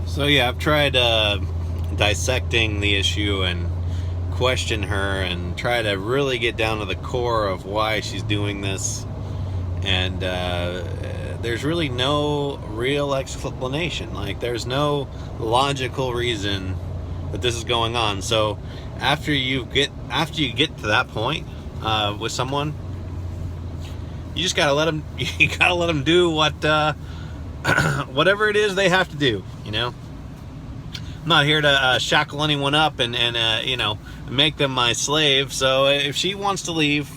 So yeah, I've tried dissecting the issue and question her and try to really get down to the core of why she's doing this. And there's really no real explanation. Like, there's no logical reason that this is going on. So after you get to that point with someone, you just gotta let them. You gotta let them do what whatever it is they have to do. You know, I'm not here to shackle anyone up and make them my slave. So if she wants to leave,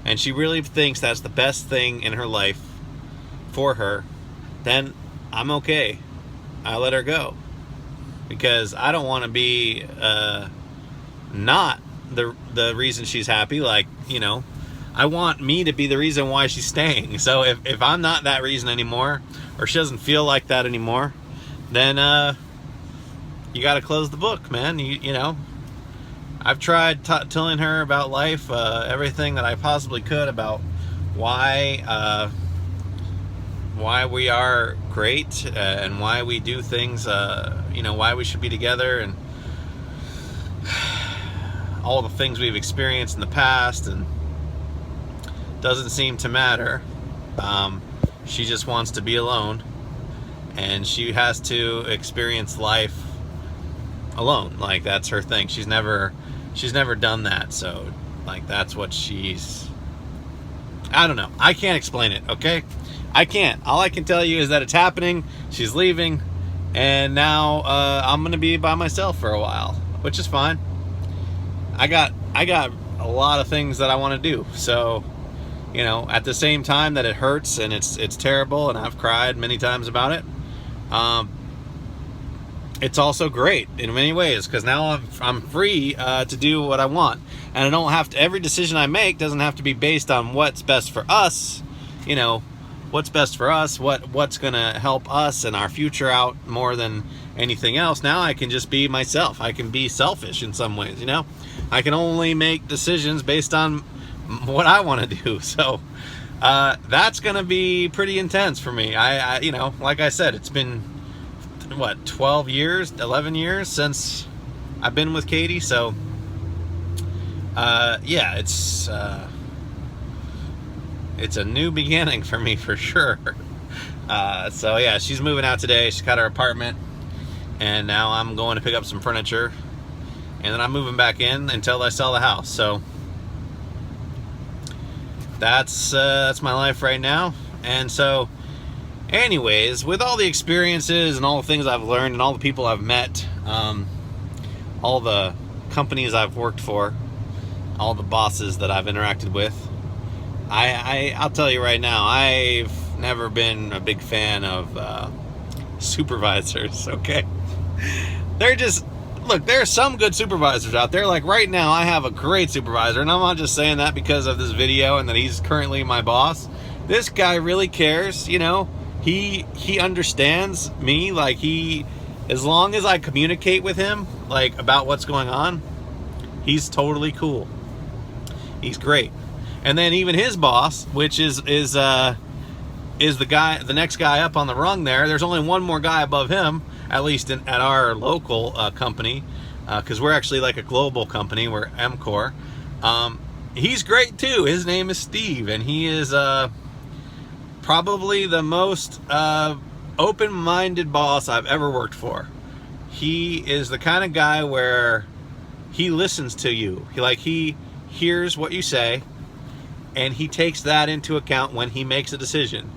and she really thinks that's the best thing in her life for her, then I'm okay. I let her go, because I don't want to be not the reason she's happy. Like, I want me to be the reason why she's staying. So if I'm not that reason anymore, or she doesn't feel like that anymore, then you got to close the book, man. You know, I've tried telling her about life, everything that I possibly could about why we are great, and why we do things, why we should be together, and all the things we've experienced in the past, and doesn't seem to matter. She just wants to be alone, and she has to experience life alone. Like, that's her thing. She's never done that. So, like, that's what I don't know. I can't explain it, okay? I can't. All I can tell you is that it's happening. She's leaving, and now I'm gonna be by myself for a while, which is fine. I got a lot of things that I want to do. So, at the same time that it hurts and it's terrible, and I've cried many times about it, it's also great in many ways, because now I'm free to do what I want, and I don't have to. Every decision I make doesn't have to be based on what's best for us. What's best for us, what's gonna help us and our future out more than anything else. Now I can just be myself. I can be selfish in some ways. I can only make decisions based on what I want to do. So that's gonna be pretty intense for me. I like I said, it's been 12 years, 11 years since I've been with Katie. So yeah, it's a new beginning for me, for sure. So yeah, she's moving out today. She's got her apartment, and now I'm going to pick up some furniture, and then I'm moving back in until I sell the house. So that's my life right now. And so anyways, with all the experiences and all the things I've learned and all the people I've met, all the companies I've worked for, all the bosses that I've interacted with, I'll tell you right now, I've never been a big fan of supervisors, okay? There are some good supervisors out there. Like right now, I have a great supervisor, and I'm not just saying that because of this video and that he's currently my boss. This guy really cares, He understands me. Like, as long as I communicate with him, like, about what's going on, he's totally cool. He's great. And then even his boss, which is the next guy up on the rung there. There's only one more guy above him, at least at our local company, because we're actually like a global company. We're MCOR. He's great too. His name is Steve, and he is probably the most open-minded boss I've ever worked for. He is the kind of guy where he listens to you. He hears what you say, and he takes that into account when he makes a decision.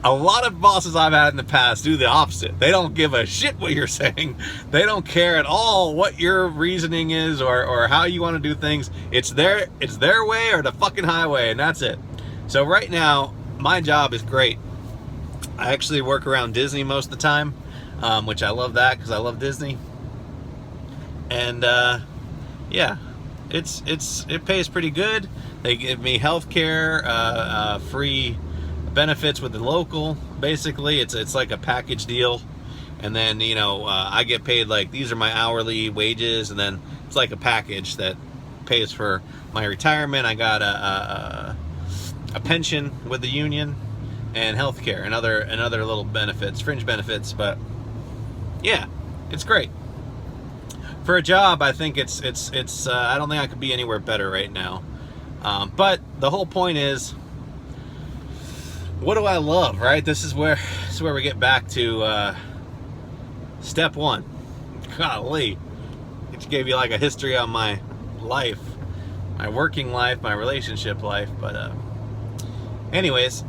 A lot of bosses I've had in the past do the opposite. They don't give a shit what you're saying. They don't care at all what your reasoning is or how you want to do things. It's their way or the fucking highway, and that's it. So right now, my job is great. I actually work around Disney most of the time, which I love that because I love Disney. And yeah, it pays pretty good. They give me health care, free benefits with the local. Basically, it's like a package deal. And then I get paid, like, these are my hourly wages, and then it's like a package that pays for my retirement. I got a pension with the union, and healthcare and other little benefits, fringe benefits. But yeah, it's great. For a job, I think it's I don't think I could be anywhere better right now. But the whole point is, what do I love, right? This is where we get back to step one. Golly, I just gave you like a history on my life, my working life, my relationship life. But anyways,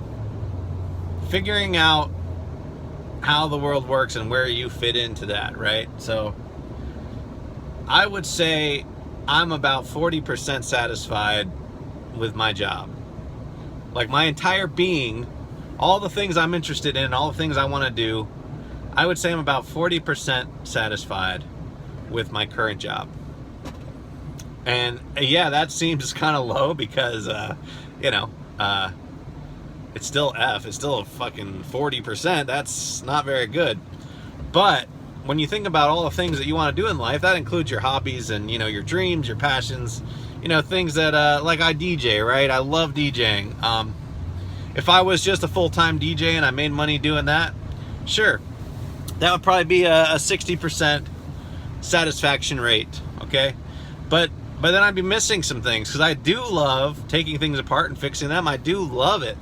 figuring out how the world works and where you fit into that, right? So I would say I'm about 40% satisfied with my job. Like my entire being, all the things I'm interested in, all the things I want to do, I would say I'm about 40% satisfied with my current job. And yeah, that seems kind of low because, it's still it's still a fucking 40%. That's not very good. But when you think about all the things that you want to do in life, that includes your hobbies and, your dreams, your passions, things that, like I DJ, right? I love DJing. If I was just a full-time DJ and I made money doing that, sure, that would probably be a 60% satisfaction rate, okay? But then I'd be missing some things, because I do love taking things apart and fixing them. I do love it.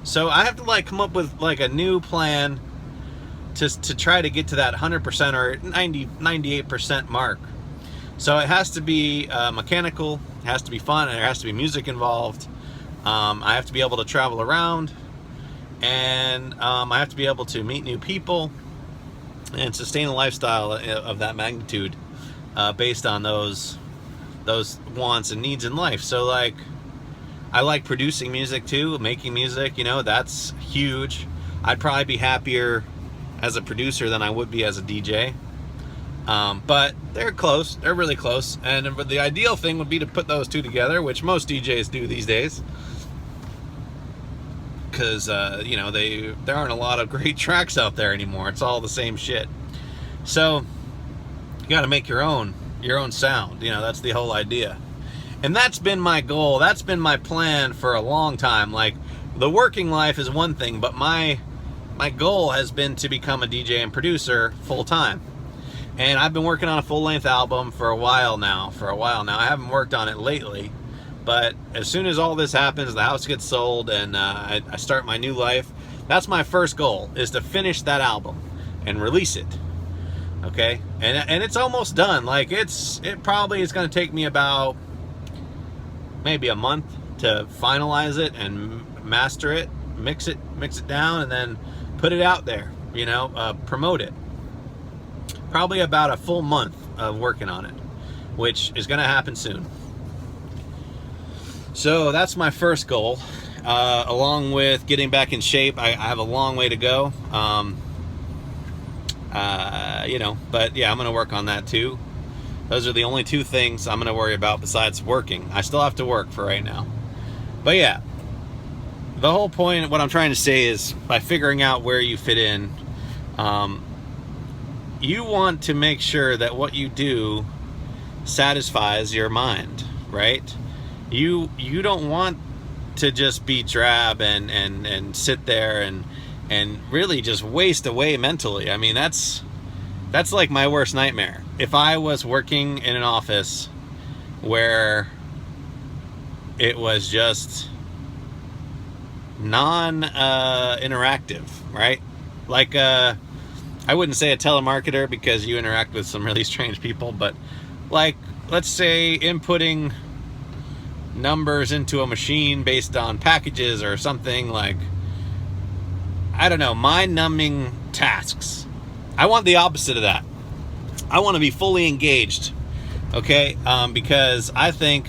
So I have to come up with a new plan to try to get to that 100% or 98% mark. So it has to be mechanical, it has to be fun, and there has to be music involved. I have to be able to travel around, and I have to be able to meet new people and sustain a lifestyle of that magnitude based on those wants and needs in life. So I like producing music too, making music, that's huge. I'd probably be happier as a producer than I would be as a DJ. But they're close, they're really close. And the ideal thing would be to put those two together, which most DJs do these days. Because, there aren't a lot of great tracks out there anymore. It's all the same shit. So, you gotta make your own sound. That's the whole idea. And that's been my goal. That's been my plan for a long time. The working life is one thing, but my goal has been to become a DJ and producer full time. And I've been working on a full-length album for a while now. I haven't worked on it lately, but as soon as all this happens, the house gets sold, and I start my new life, that's my first goal, is to finish that album and release it. Okay? And it's almost done. It probably is going to take me about maybe a month to finalize it and master it, mix it down, and then put it out there, promote it. Probably about a full month of working on it, which is going to happen soon. So that's my first goal, along with getting back in shape. I have a long way to go, but yeah, I'm going to work on that too. Those are the only two things I'm going to worry about besides working. I still have to work for right now. But yeah, the whole point, what I'm trying to say is, by figuring out where you fit in, you want to make sure that what you do satisfies your mind, right? You don't want to just be drab and sit there and really just waste away mentally. I mean, that's like my worst nightmare. If I was working in an office where it was just non-interactive, right? I wouldn't say a telemarketer, because you interact with some really strange people, but let's say inputting numbers into a machine based on packages or something, I don't know, mind-numbing tasks. I want the opposite of that. I want to be fully engaged, okay? Because I think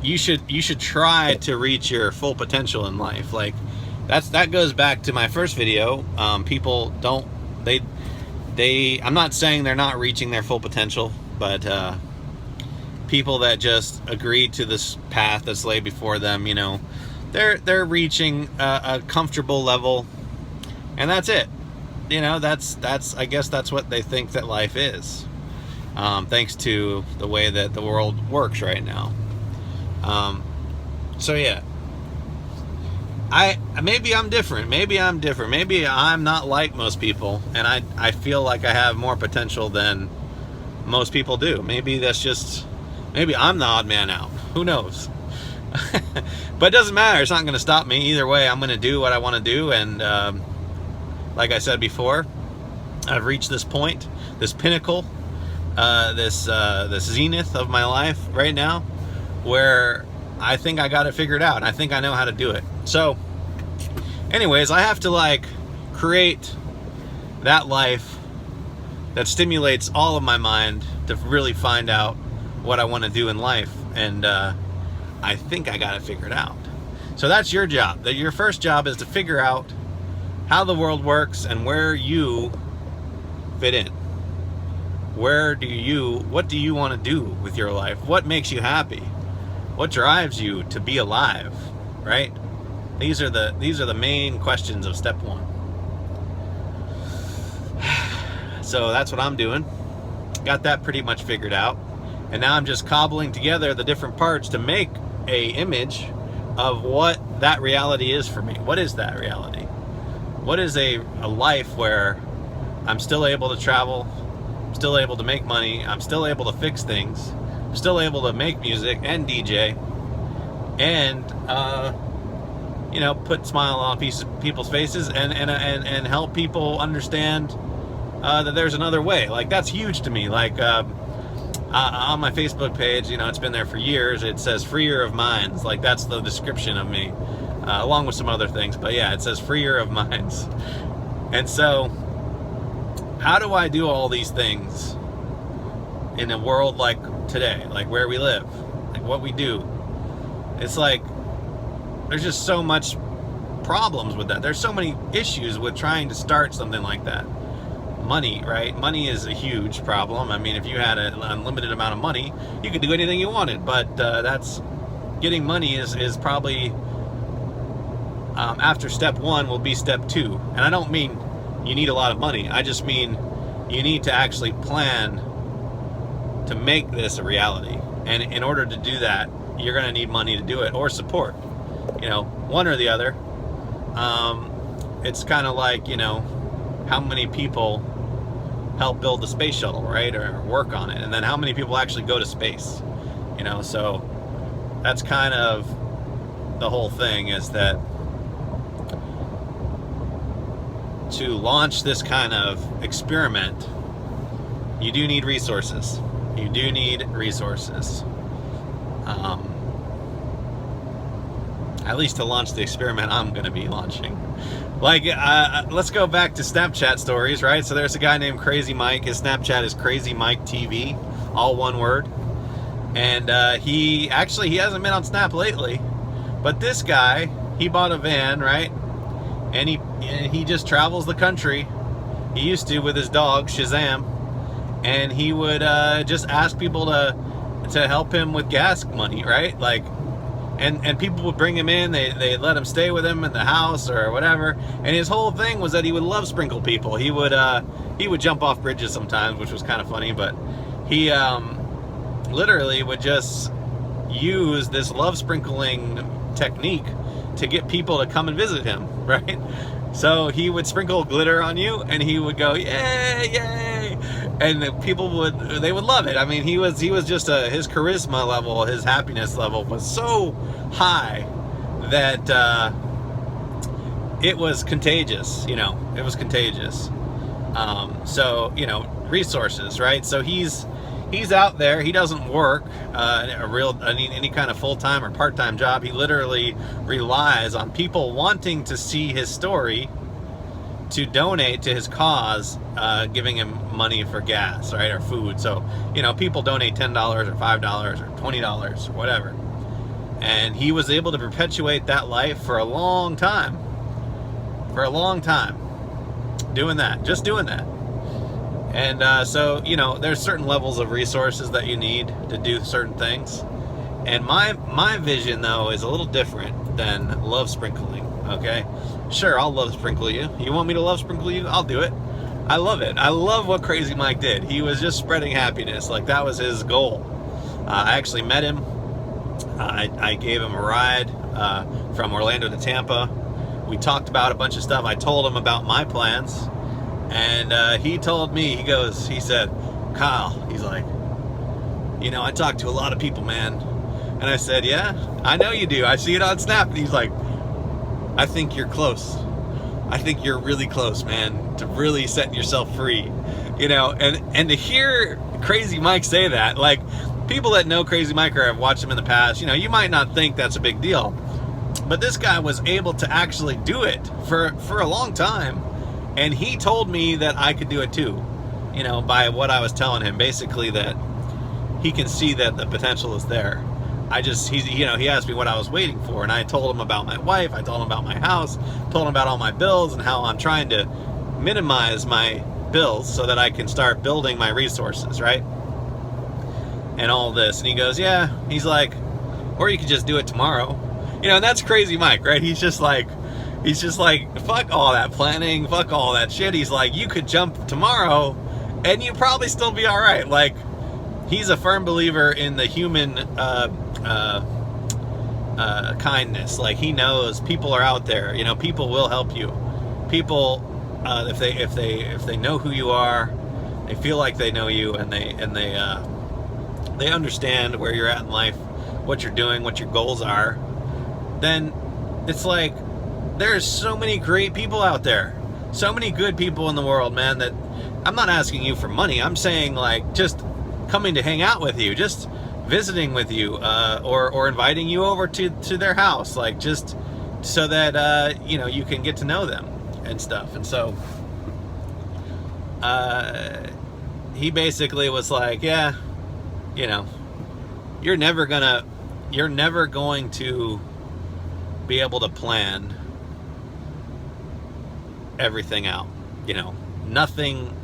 you should try to reach your full potential in life. That goes back to my first video. People don't, I'm not saying they're not reaching their full potential, but people that just agree to this path that's laid before them, they're reaching a comfortable level, and that's it. That's I guess that's what they think that life is, thanks to the way that the world works right now. So yeah, maybe I'm different. Maybe I'm not like most people, and I feel like I have more potential than most people do. Maybe I'm the odd man out. Who knows? But it doesn't matter. It's not going to stop me. Either way, I'm going to do what I want to do. And like I said before, I've reached this point, this pinnacle, this zenith of my life right now, where I think I got it figured out. I think I know how to do it. So anyways, I have to like create that life that stimulates all of my mind to really find out what I want to do in life. And I think I got it figured out. So that's your job. Your first job is to figure out how the world works and where you fit in. What do you want to do with your life? What makes you happy? What drives you to be alive, right? These are the main questions of step one. So that's what I'm doing. Got that pretty much figured out. And now I'm just cobbling together the different parts to make a image of what that reality is for me. What is that reality? What is a life where I'm still able to travel, I'm still able to make money, I'm still able to fix things, I'm still able to make music and DJ, and put smile on people's faces and help people understand that there's another way. Like, that's huge to me. Like, on my Facebook page, it's been there for years. It says freer of minds. Like, that's the description of me, along with some other things. But yeah, it says freer of minds. And so, how do I do all these things in a world like today, like where we live, like what we do? It's like, there's just so much problems with that. There's so many issues with trying to start something like that. Money, right? Money is a huge problem. I mean, if you had an unlimited amount of money, you could do anything you wanted. But getting money is probably after step one will be step two. And I don't mean you need a lot of money. I just mean you need to actually plan to make this a reality. And in order to do that, you're going to need money to do it, or support. One or the other. It's kind of like, how many people help build the space shuttle, right? Or work on it. And then how many people actually go to space? So that's kind of the whole thing, is that to launch this kind of experiment, you do need resources. You do need resources. At least to launch the experiment I'm going to be launching. Like, let's go back to Snapchat stories, right? So there's a guy named Crazy Mike. His Snapchat is Crazy Mike TV, all one word. And he hasn't been on Snap lately. But this guy, he bought a van, right? And he just travels the country. He used to with his dog, Shazam. And he would just ask people to help him with gas money, right? Like, and people would bring him in, they let him stay with him in the house or whatever. And his whole thing was that he would love sprinkle people. He would jump off bridges sometimes, which was kind of funny, but he literally would just use this love sprinkling technique to get people to come and visit him, right? So he would sprinkle glitter on you, and he would go, yay, yay, and people would love it. I mean, he was just his charisma level, his happiness level was so high that it was contagious. It was contagious. So resources, right? So he's out there. He doesn't work any kind of full-time or part-time job. He literally relies on people wanting to see his story to donate to his cause, giving him money for gas, right, or food. So people donate $10 or $5 or $20 or whatever, and he was able to perpetuate that life for a long time, doing that. And so there's certain levels of resources that you need to do certain things. And my vision, though, is a little different than love sprinkling, okay? Sure, I'll love sprinkle you. You want me to love sprinkle you? I'll do it. I love it. I love what Crazy Mike did. He was just spreading happiness. Like, that was his goal. I actually met him. I gave him a ride from Orlando to Tampa. we talked about a bunch of stuff. I told him about my plans, and he told me, he said, Kyle, he's like, I talk to a lot of people, man. And I said, yeah, I know you do. I see it on Snap. And he's like, I think you're close. I think you're really close, man, to really setting yourself free. And to hear Crazy Mike say that, like, people that know Crazy Mike or have watched him in the past, you might not think that's a big deal. But this guy was able to actually do it for a long time. And he told me that I could do it too, by what I was telling him. Basically that he can see that the potential is there. He asked me what I was waiting for. And I told him about my wife. I told him about my house. Told him about all my bills and how I'm trying to minimize my bills so that I can start building my resources, right? And all this. And he goes, yeah. He's like, or you could just do it tomorrow. And that's Crazy Mike, right? He's just like, fuck all that planning, fuck all that shit. He's like, you could jump tomorrow and you'd probably still be all right. Like, he's a firm believer in the human kindness. Like, he knows people are out there. People will help you. People, if they know who you are, they feel like they know you, and they understand where you're at in life, what you're doing, what your goals are. Then it's like, there's so many great people out there, so many good people in the world, man, that I'm not asking you for money. I'm saying, like, just coming to hang out with you, just visiting with you, or inviting you over to their house, like, just so that you can get to know them and stuff. And so he basically was like, yeah, you're never going to be able to plan everything out. Nothing.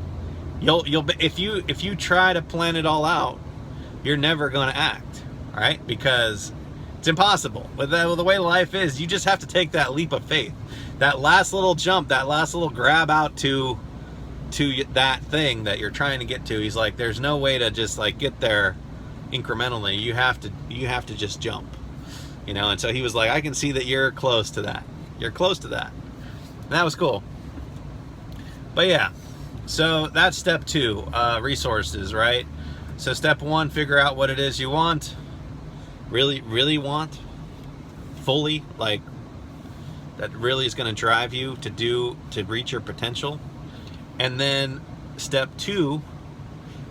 If you try to plan it all out, you're never going to act, right? Because it's impossible. With the way life is, you just have to take that leap of faith, that last little jump, that last little grab out to that thing that you're trying to get to. He's like, there's no way to just, like, get there incrementally. You have to just jump, and so he was like, I can see that you're close to that. You're close to that. And that was cool. But yeah, so that's step 2, resources, right? So step 1, figure out what it is you want, really want, fully, like, that really is going to drive you to reach your potential. And then step 2,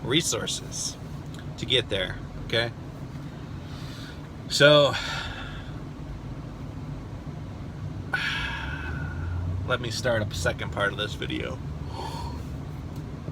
resources to get there, okay? So let me start up a second part of this video.